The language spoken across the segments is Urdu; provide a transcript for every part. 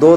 2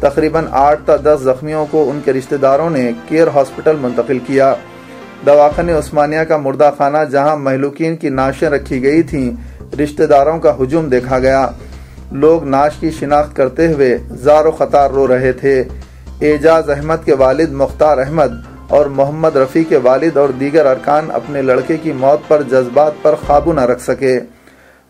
تقریباً 8 تا 10 زخمیوں کو ان کے رشتہ داروں نے کیئر ہاسپٹل منتقل کیا۔ دواخانہ عثمانیہ کا مردہ خانہ جہاں مہلوکین کی نعشیں رکھی گئی تھیں، رشتہ داروں کا ہجوم دیکھا گیا۔ لوگ نعش کی شناخت کرتے ہوئے زار و خطار رو رہے تھے۔ اعجاز احمد کے والد مختار احمد اور محمد رفیع کے والد اور دیگر ارکان اپنے لڑکے کی موت پر جذبات پر قابو نہ رکھ سکے۔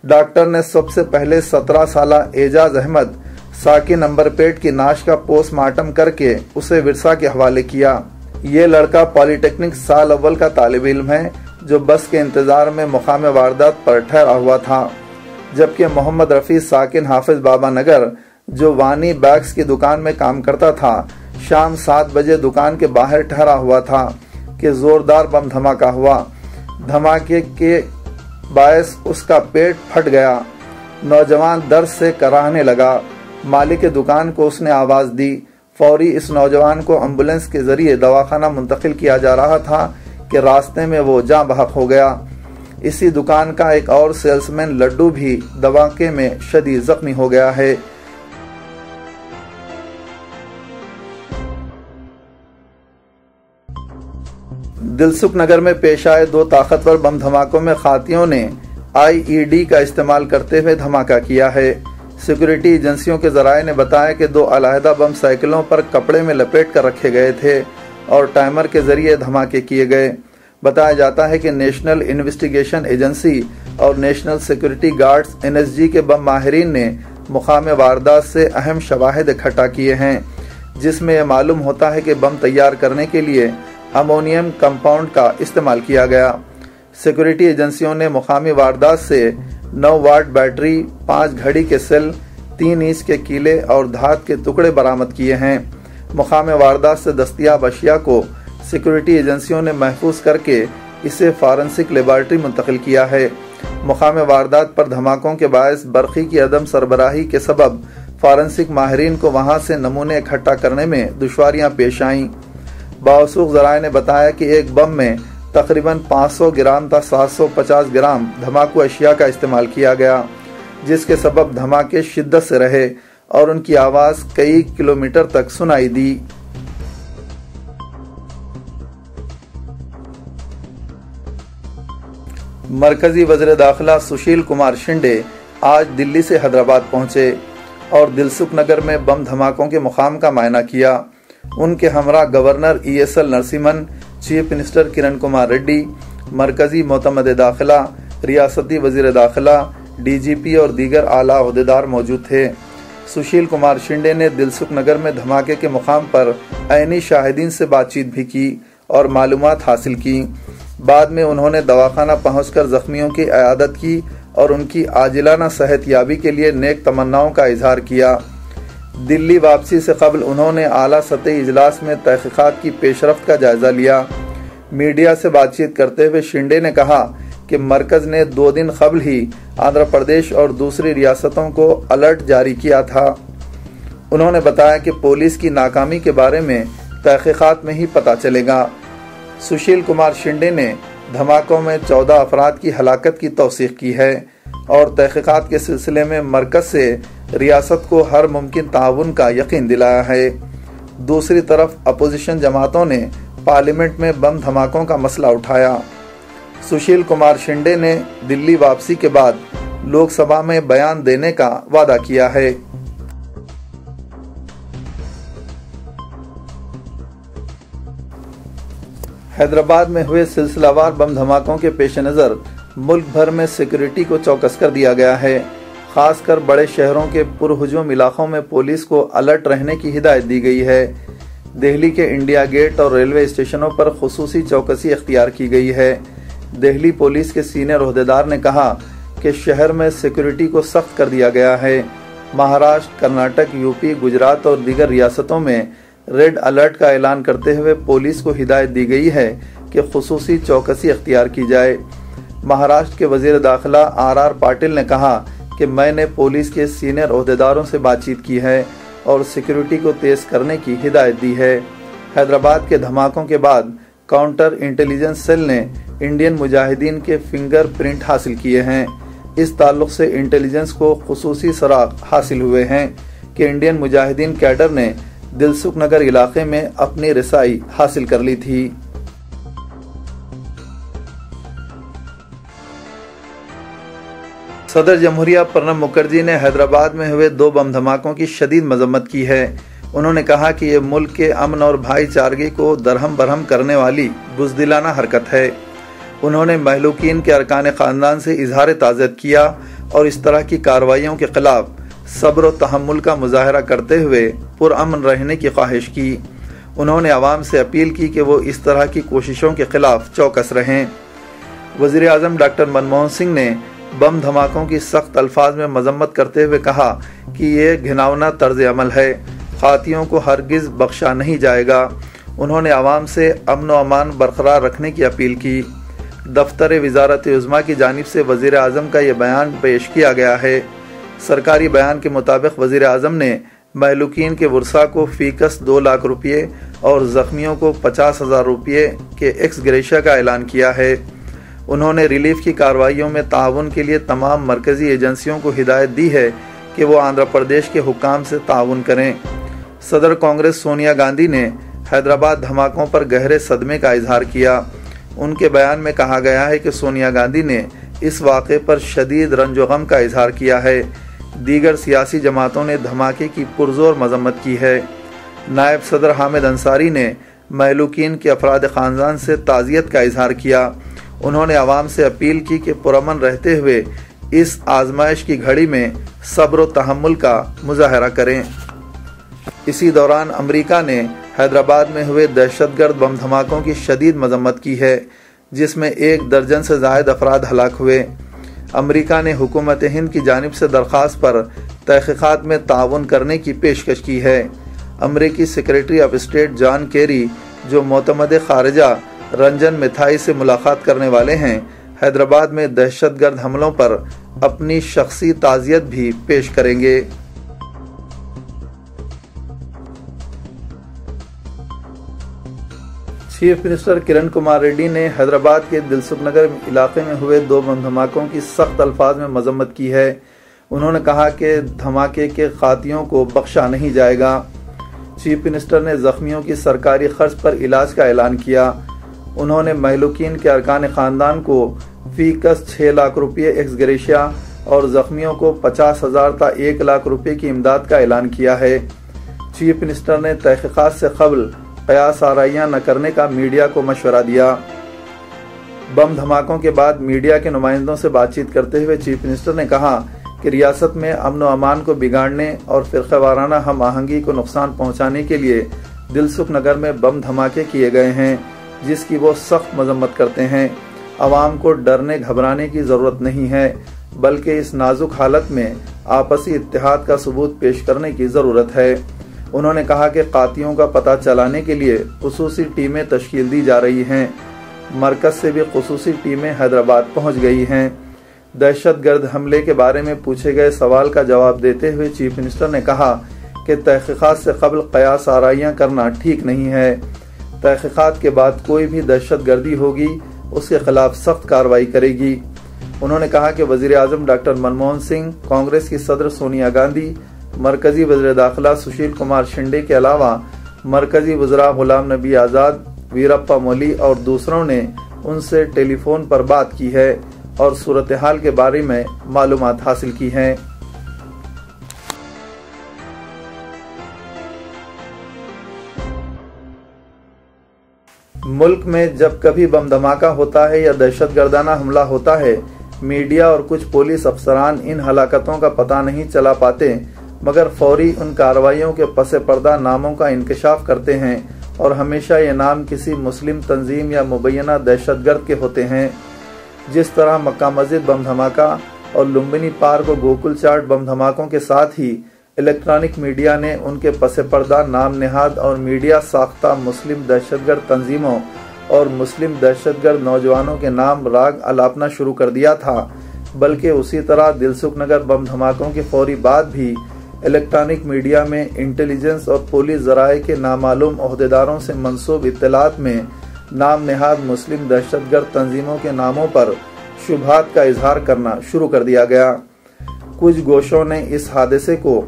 ڈاکٹر نے سب سے پہلے 17 سالہ اعجاز احمد ساکن نمبر پیٹ کی نعش کا پوسٹ مارٹم کر کے اسے ورثہ کے حوالے کیا۔ یہ لڑکا پالی ٹیکنک سال اول کا طالب علم ہے جو بس کے انتظار میں مقام واردات پر ٹھہرا ہوا تھا، جبکہ محمد رفیع ساکن حافظ بابا نگر جو وانی بیگز کی دکان میں کام کرتا تھا، شام 7 بجے دکان کے باہر ٹھہرا ہوا تھا کہ زوردار بم دھماکہ ہوا۔ دھماکے کے باعث اس کا پیٹ پھٹ گیا۔ نوجوان درد سے کراہنے لگا۔ مالک دکان کو اس نے آواز دی۔ فوری اس نوجوان کو ایمبولینس کے ذریعے دواخانہ منتقل کیا جا رہا تھا کہ راستے میں وہ جاں بحق ہو گیا۔ اسی دکان کا ایک اور سیلس مین لڈو بھی دھماکے میں شدید زخمی ہو گیا ہے۔ دلسکھ نگر میں پیش آئے 2 طاقتور بم دھماکوں میں قاتلوں نے IED کا استعمال کرتے ہوئے دھماکہ کیا ہے۔ سیکورٹی ایجنسیوں کے ذرائع نے بتایا کہ 2 علیحدہ بم سائیکلوں پر کپڑے میں لپیٹ کر رکھے گئے تھے اور ٹائمر کے ذریعے دھماکے کیے گئے۔ بتایا جاتا ہے کہ نیشنل انویسٹیگیشن ایجنسی اور نیشنل سیکورٹی گارڈز NSG کے بم ماہرین نے مقام واردات سے اہم شواہد اکٹھا کیے ہیں، جس میں یہ معلوم ہوتا ہے کہ بم تیار کرنے کے لیے امونیم کمپاؤنڈ کا استعمال کیا گیا۔ سیکورٹی ایجنسیوں نے مقامی واردات سے 9 واٹ بیٹری، 5 گھڑی کے سیل، 3 انچ کے کیلے اور دھات کے ٹکڑے برآمد کیے ہیں۔ مقام واردات سے دستیاب اشیاء کو سیکورٹی ایجنسیوں نے محفوظ کر کے اسے فارنسک لیبارٹری منتقل کیا ہے۔ مقام واردات پر دھماکوں کے باعث برقی کی عدم سربراہی کے سبب فارنسک ماہرین کو وہاں سے نمونے اکٹھا کرنے میں دشواریاں پیش آئیں۔ باوثوق ذرائع نے بتایا کہ ایک بم میں تقریباً 500 گرام تا 750 گرام دھماکو اشیاء کا استعمال کیا گیا، جس کے سبب دھماکے شدت سے رہے اور ان کی آواز کئی کلومیٹر تک سنائی دی۔ مرکزی وزیر داخلہ سشیل کمار شنڈے آج دلی سے حیدرآباد پہنچے اور دلسکھ نگر میں بم دھماکوں کے مقام کا معائنہ کیا۔ ان کے ہمراہ governor ESL Narasimhan, chief minister کرن کمار ریڈی، مرکزی معتمد داخلہ، ریاستی وزیر داخلہ، DGP اور دیگر اعلیٰ عہدیدار موجود تھے۔ سشیل کمار شنڈے نے دلسکھ نگر میں دھماکے کے مقام پر عینی شاہدین سے بات چیت بھی کی اور معلومات حاصل کی۔ بعد میں انہوں نے دواخانہ پہنچ کر زخمیوں کی عیادت کی اور ان کی عاجلانہ صحت یابی کے لیے نیک تمناؤں کا اظہار کیا۔ دلی واپسی سے قبل انہوں نے اعلیٰ سطحی اجلاس میں تحقیقات کی پیش رفت کا جائزہ لیا۔ میڈیا سے بات چیت کرتے ہوئے شنڈے نے کہا کہ مرکز نے 2 دن قبل ہی آندھرا پردیش اور دوسری ریاستوں کو الرٹ جاری کیا تھا۔ انہوں نے بتایا کہ پولیس کی ناکامی کے بارے میں تحقیقات میں ہی پتہ چلے گا۔ سشیل کمار شنڈے نے دھماکوں میں 14 افراد کی ہلاکت کی توثیق کی ہے اور تحقیقات کے سلسلے میں مرکز سے ریاست کو ہر ممکن تعاون کا یقین دلایا ہے۔ دوسری طرف اپوزیشن جماعتوں نے پارلیمنٹ میں بم دھماکوں کا مسئلہ اٹھایا۔ سشیل کمار شنڈے نے دلی واپسی کے بعد لوک سبھا میں بیان دینے کا وعدہ کیا ہے۔ حیدرآباد میں ہوئے سلسلہ وار بم دھماکوں کے پیش نظر ملک بھر میں سیکورٹی کو چوکس کر دیا گیا ہے۔ خاص کر بڑے شہروں کے پرہجوم علاقوں میں پولیس کو الرٹ رہنے کی ہدایت دی گئی ہے۔ دہلی کے انڈیا گیٹ اور ریلوے اسٹیشنوں پر خصوصی چوکسی اختیار کی گئی ہے۔ دہلی پولیس کے سینئر عہدیدار نے کہا کہ شہر میں سیکورٹی کو سخت کر دیا گیا ہے۔ مہاراشٹر، کرناٹک، UP، گجرات اور دیگر ریاستوں میں ریڈ الرٹ کا اعلان کرتے ہوئے پولیس کو ہدایت دی گئی ہے کہ خصوصی چوکسی اختیار کی جائے۔ مہاراشٹر کے وزیر داخلہ RR پاٹل نے کہا کہ میں نے پولیس کے سینئر عہدیداروں سے بات چیت کی ہے اور سیکورٹی کو تیز کرنے کی ہدایت دی ہے۔ حیدرآباد کے دھماکوں کے بعد کاؤنٹر انٹیلیجنس سیل نے انڈین مجاہدین کے فنگر پرنٹ حاصل کیے ہیں۔ اس تعلق سے انٹیلیجنس کو خصوصی سراغ حاصل ہوئے ہیں کہ انڈین مجاہدین کیڈر نے دلسکھ نگر علاقے میں اپنی رسائی حاصل کر لی تھی۔ صدر جمہوریہ پرنب مکھرجی نے حیدرآباد میں ہوئے 2 بم دھماکوں کی شدید مذمت کی ہے۔ انہوں نے کہا کہ یہ ملک کے امن اور بھائی چارگی کو درہم برہم کرنے والی بزدلانہ حرکت ہے۔ انہوں نے مہلوکین کے ارکان خاندان سے اظہار تعزیت کیا اور اس طرح کی کارروائیوں کے خلاف صبر و تحمل کا مظاہرہ کرتے ہوئے پرامن رہنے کی خواہش کی۔ انہوں نے عوام سے اپیل کی کہ وہ اس طرح کی کوششوں کے خلاف چوکس رہیں۔ وزیر اعظم ڈاکٹر منموہن سنگھ نے بم دھماکوں کی سخت الفاظ میں مذمت کرتے ہوئے کہا کہ یہ گھناؤنا طرز عمل ہے، قاتلوں کو ہرگز بخشا نہیں جائے گا۔ انہوں نے عوام سے امن و امان برقرار رکھنے کی اپیل کی۔ دفتر وزارت عظمیٰ کی جانب سے وزیر اعظم کا یہ بیان پیش کیا گیا ہے۔ سرکاری بیان کے مطابق وزیر اعظم نے مہلوکین کے ورثاء کو فی کس 2 لاکھ روپے اور زخمیوں کو 50,000 روپے کے ایکس گریشیا کا اعلان کیا ہے۔ انہوں نے ریلیف کی کارروائیوں میں تعاون کے لیے تمام مرکزی ایجنسیوں کو ہدایت دی ہے کہ وہ آندھرا پردیش کے حکام سے تعاون کریں۔ صدر کانگریس سونیا گاندھی نے حیدرآباد دھماکوں پر گہرے صدمے کا اظہار کیا۔ ان کے بیان میں کہا گیا ہے کہ سونیا گاندھی نے اس واقعے پر شدید رنج و غم کا اظہار کیا ہے۔ دیگر سیاسی جماعتوں نے دھماکے کی پرزور مذمت کی ہے۔ نائب صدر حامد انصاری نے مہلوکین کے افراد خاندان سے تعزیت کا اظہار کیا۔ انہوں نے عوام سے اپیل کی کہ پرامن رہتے ہوئے اس آزمائش کی گھڑی میں صبر و تحمل کا مظاہرہ کریں۔ اسی دوران امریکہ نے حیدرآباد میں ہوئے دہشت گرد بم دھماکوں کی شدید مذمت کی ہے، جس میں 1 درجن سے زائد افراد ہلاک ہوئے۔ امریکہ نے حکومت ہند کی جانب سے درخواست پر تحقیقات میں تعاون کرنے کی پیشکش کی ہے۔ امریکی secretary of state John Kerry, جو معتمد خارجہ رنجن میتھائی سے ملاقات کرنے والے ہیں، حیدرآباد میں دہشت گرد حملوں پر اپنی شخصی تعزیت بھی پیش کریں گے۔ چیف منسٹر کرن کمار ریڈی نے حیدرآباد کے دلسکھ نگر علاقے میں ہوئے 2 بم دھماکوں کی سخت الفاظ میں مذمت کی ہے۔ انہوں نے کہا کہ دھماکے کے قاتلوں کو بخشا نہیں جائے گا۔ چیف منسٹر نے زخمیوں کی سرکاری خرچ پر علاج کا اعلان کیا۔ انہوں نے مہلوکین کے ارکان خاندان کو فی کس 6 لاکھ روپے ایکس گریشیا اور زخمیوں کو 50,000 تا 1 لاکھ روپے کی امداد کا اعلان کیا ہے۔ چیف منسٹر نے تحقیقات سے قبل قیاس آرائیاں نہ کرنے کا میڈیا کو مشورہ دیا۔ بم دھماکوں کے بعد میڈیا کے نمائندوں سے بات چیت کرتے ہوئے چیف منسٹر نے کہا کہ ریاست میں امن و امان کو بگاڑنے اور فرقہ وارانہ ہم آہنگی کو نقصان پہنچانے کے لیے دلسکھ نگر میں بم دھماکے کیے گئے ہیں، جس کی وہ سخت مذمت کرتے ہیں۔ عوام کو ڈرنے گھبرانے کی ضرورت نہیں ہے، بلکہ اس نازک حالت میں آپسی اتحاد کا ثبوت پیش کرنے کی ضرورت ہے۔ انہوں نے کہا کہ قاتلوں کا پتہ چلانے کے لیے خصوصی ٹیمیں تشکیل دی جا رہی ہیں۔ مرکز سے بھی خصوصی ٹیمیں حیدرآباد پہنچ گئی ہیں۔ دہشت گرد حملے کے بارے میں پوچھے گئے سوال کا جواب دیتے ہوئے چیف منسٹر نے کہا کہ تحقیقات سے قبل قیاس آرائیاں کرنا ٹھیک نہیں ہے۔ تحقیقات کے بعد کوئی بھی دہشت گردی ہوگی اس کے خلاف سخت کارروائی کرے گی۔ انہوں نے کہا کہ وزیر اعظم ڈاکٹر منموہن سنگھ، کانگریس کی صدر سونیا گاندھی، مرکزی وزیر داخلہ سشیل کمار شنڈے کے علاوہ مرکزی وزراء غلام نبی آزاد، ویرپا مولی اور دوسروں نے ان سے ٹیلی فون پر بات کی ہے اور صورتحال کے بارے میں معلومات حاصل کی ہیں۔ ملک میں جب کبھی بم دھماکہ ہوتا ہے یا دہشت گردانہ حملہ ہوتا ہے، میڈیا اور کچھ پولیس افسران ان ہلاکتوں کا پتہ نہیں چلا پاتے، مگر فوری ان کارروائیوں کے پس پردہ ناموں کا انکشاف کرتے ہیں اور ہمیشہ یہ نام کسی مسلم تنظیم یا مبینہ دہشت گرد کے ہوتے ہیں۔ جس طرح مکہ مسجد بم دھماکہ اور لمبنی پارک و گوکل چاٹ بم دھماکوں کے ساتھ ہی الیکٹرانک میڈیا نے ان کے پس پردہ نام نہاد اور میڈیا ساختہ مسلم دہشت گرد تنظیموں اور مسلم دہشت گرد نوجوانوں کے نام راگ الاپنا شروع کر دیا تھا، بلکہ اسی طرح دلسکھ نگر بم دھماکوں کے فوری بعد بھی الیکٹرانک میڈیا میں انٹیلیجنس اور پولیس ذرائع کے نامعلوم عہدیداروں سے منسوب اطلاعات میں نام نہاد مسلم دہشت گرد تنظیموں کے ناموں پر شبہات کا اظہار کرنا شروع کر دیا گیا۔ کچھ گوشوں نے اس حادثے کو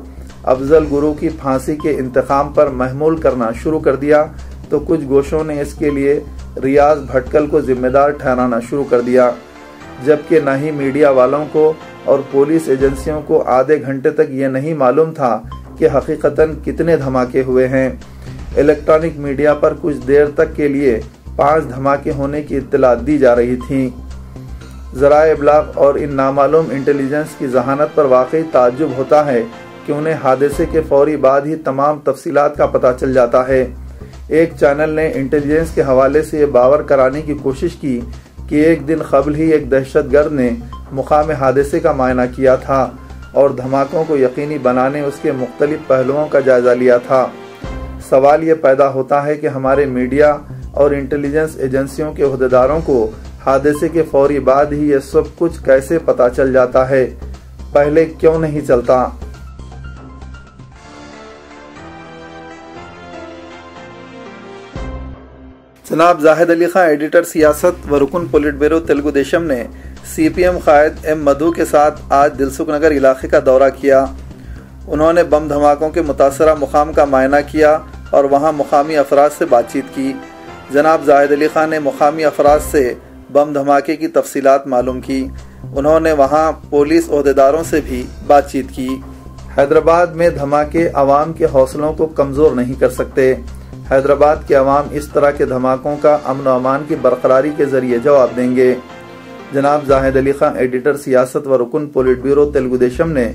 افضل گرو کی پھانسی کے انتقام پر محمول کرنا شروع کر دیا تو کچھ گوشوں نے اس کے لیے ریاض بھٹکل کو ذمہ دار ٹھہرانا شروع کر دیا، جبکہ نہ ہی میڈیا والوں کو اور پولیس ایجنسیوں کو آدھے گھنٹے تک یہ نہیں معلوم تھا کہ حقیقتاً کتنے دھماکے ہوئے ہیں۔ الیکٹرانک میڈیا پر کچھ دیر تک کے لیے 5 دھماکے ہونے کی اطلاع دی جا رہی تھیں۔ ذرائع ابلاغ اور ان نامعلوم انٹیلیجنس کی ذہانت پر واقعی تعجب ہوتا ہے کہ انہیں حادثے کے فوری بعد ہی تمام تفصیلات کا پتہ چل جاتا ہے۔ ایک چینل نے انٹیلیجنس کے حوالے سے یہ باور کرانے کی کوشش کی کہ ایک دن قبل ہی ایک دہشت گرد نے مقام حادثے کا معائنہ کیا تھا اور دھماکوں کو یقینی بنانے اس کے مختلف پہلوؤں کا جائزہ لیا تھا۔ سوال یہ پیدا ہوتا ہے کہ ہمارے میڈیا اور انٹیلیجنس ایجنسیوں کے عہدیداروں کو حادثے کے فوری بعد ہی یہ سب کچھ کیسے پتہ چل جاتا ہے، پہلے کیوں نہیں چلتا؟ جناب زاہد علی خان ایڈیٹر سیاست و رکن پولیٹ بیورو تلگو دیشم نے سی پی ایم قائد ایم مدھو کے ساتھ آج دلسکھ نگر علاقے کا دورہ کیا۔ انہوں نے بم دھماکوں کے متاثرہ مقام کا معائنہ کیا اور وہاں مقامی افراد سے بات چیت کی۔ جناب زاہد علی خان نے مقامی افراد سے بم دھماکے کی تفصیلات معلوم کی۔ انہوں نے وہاں پولیس عہدیداروں سے بھی بات چیت کی۔ حیدرآباد میں دھماکے عوام کے حوصلوں کو کمزور نہیں کر سکتے۔ حیدرآباد کے عوام اس طرح کے دھماکوں کا امن و امان کی برقراری کے ذریعے جواب دیں گے۔ جناب زاہد علی خان ایڈیٹر سیاست و رکن پولیٹ بیورو تلگو دیشم نے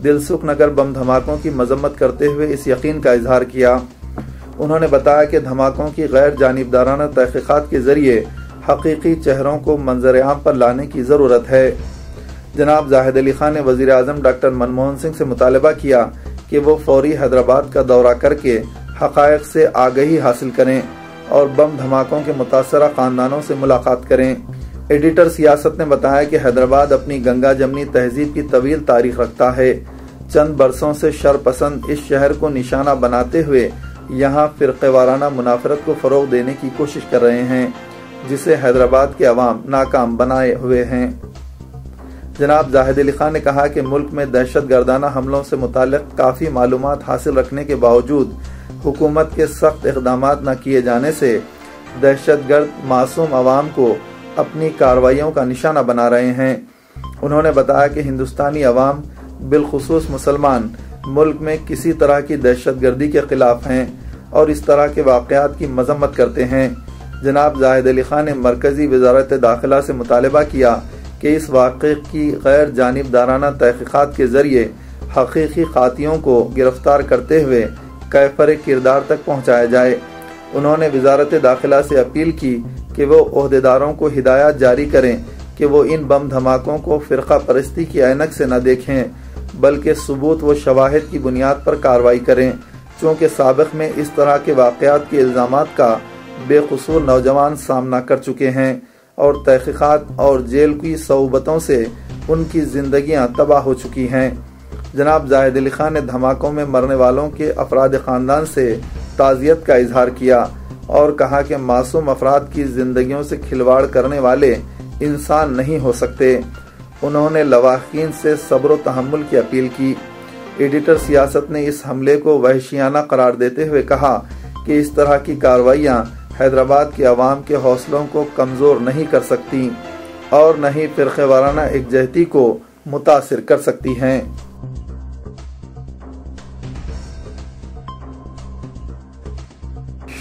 دلسکھ نگر بم دھماکوں کی مذمت کرتے ہوئے اس یقین کا اظہار کیا۔ انہوں نے بتایا کہ دھماکوں کی غیر جانبدارانہ تحقیقات کے ذریعے حقیقی چہروں کو منظر عام پر لانے کی ضرورت ہے۔ جناب زاہد علی خان نے وزیر اعظم ڈاکٹر منموہن سنگھ سے مطالبہ کیا کہ وہ فوری حیدرآباد کا دورہ کر کے حقائق سے آگہی حاصل کریں اور بم دھماکوں کے متاثرہ خاندانوں سے ملاقات کریں۔ ایڈیٹر سیاست نے بتایا کہ حیدرآباد اپنی گنگا جمنی تہذیب کی طویل تاریخ رکھتا ہے۔ چند برسوں سے شر پسند اس شہر کو نشانہ بناتے ہوئے یہاں فرقہ وارانہ منافرت کو فروغ دینے کی کوشش کر رہے ہیں، جسے حیدرآباد کے عوام ناکام بنائے ہوئے ہیں۔ جناب زاہد علی خان نے کہا کہ ملک میں دہشت گردانہ حملوں سے متعلق کافی معلومات حاصل رکھنے کے باوجود حکومت کے سخت اقدامات نہ کیے جانے سے دہشت گرد معصوم عوام کو اپنی کارروائیوں کا نشانہ بنا رہے ہیں۔ انہوں نے بتایا کہ ہندوستانی عوام بالخصوص مسلمان ملک میں کسی طرح کی دہشت گردی کے خلاف ہیں اور اس طرح کے واقعات کی مذمت کرتے ہیں۔ جناب زاہد علی خان نے مرکزی وزارت داخلہ سے مطالبہ کیا کہ اس واقعے کی غیر جانبدارانہ تحقیقات کے ذریعے حقیقی قاتلوں کو گرفتار کرتے ہوئے کیفر کردار تک پہنچایا جائے۔ انہوں نے وزارت داخلہ سے اپیل کی کہ وہ عہدیداروں کو ہدایات جاری کریں کہ وہ ان بم دھماکوں کو فرقہ پرستی کی عینک سے نہ دیکھیں بلکہ ثبوت و شواہد کی بنیاد پر کارروائی کریں، چونکہ سابق میں اس طرح کے واقعات کے الزامات کا بے قصور نوجوان سامنا کر چکے ہیں اور تحقیقات اور جیل کی صعوبتوں سے ان کی زندگیاں تباہ ہو چکی ہیں۔ جناب زاہد علی خان نے دھماکوں میں مرنے والوں کے افراد خاندان سے تعزیت کا اظہار کیا اور کہا کہ معصوم افراد کی زندگیوں سے کھلواڑ کرنے والے انسان نہیں ہو سکتے۔ انہوں نے لواحقین سے صبر و تحمل کی اپیل کی۔ ایڈیٹر سیاست نے اس حملے کو وحشیانہ قرار دیتے ہوئے کہا کہ اس طرح کی کارروائیاں حیدرآباد کے عوام کے حوصلوں کو کمزور نہیں کر سکتی اور نہ ہی فرقہ وارانہ یکجہتی کو متاثر کر سکتی ہیں۔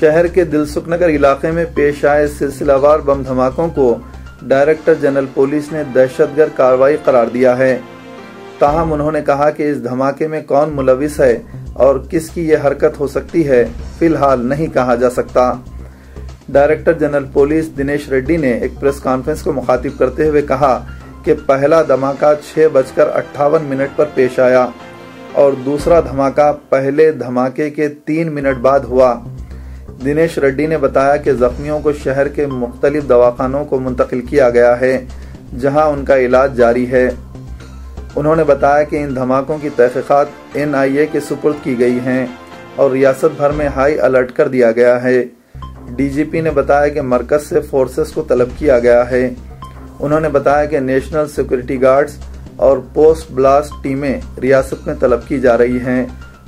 شہر کے دلسکھ نگر علاقے میں پیش آئے سلسلہ وار بم دھماکوں کو ڈائریکٹر جنرل پولیس نے دہشت گرد کارروائی قرار دیا ہے۔ تاہم انہوں نے کہا کہ اس دھماکے میں کون ملوث ہے اور کس کی یہ حرکت ہو سکتی ہے فی الحال نہیں کہا جا سکتا۔ Director general police Dinesh ready نے ایک پریس کانفرنس کو مخاطب کرتے ہوئے کہا کہ پہلا دھماکہ 6:58 پر پیش آیا اور دوسرا دھماکہ پہلے دھماکے کے 3 منٹ بعد ہوا۔ دنیش ریڈی نے بتایا کہ زخمیوں کو شہر کے مختلف دواخانوں کو منتقل کیا گیا ہے جہاں ان کا علاج جاری ہے۔ انہوں نے بتایا کہ ان دھماکوں کی تحقیقات NIA کے سپرد کی گئی ہیں اور ریاست بھر میں ہائی الرٹ کر دیا گیا ہے۔ DGP نے بتایا کہ مرکز سے فورسز کو طلب کیا گیا ہے۔ انہوں نے بتایا کہ نیشنل سیکورٹی گارڈز اور پوسٹ بلاسٹ ٹیمیں ریاست میں طلب کی جا رہی ہیں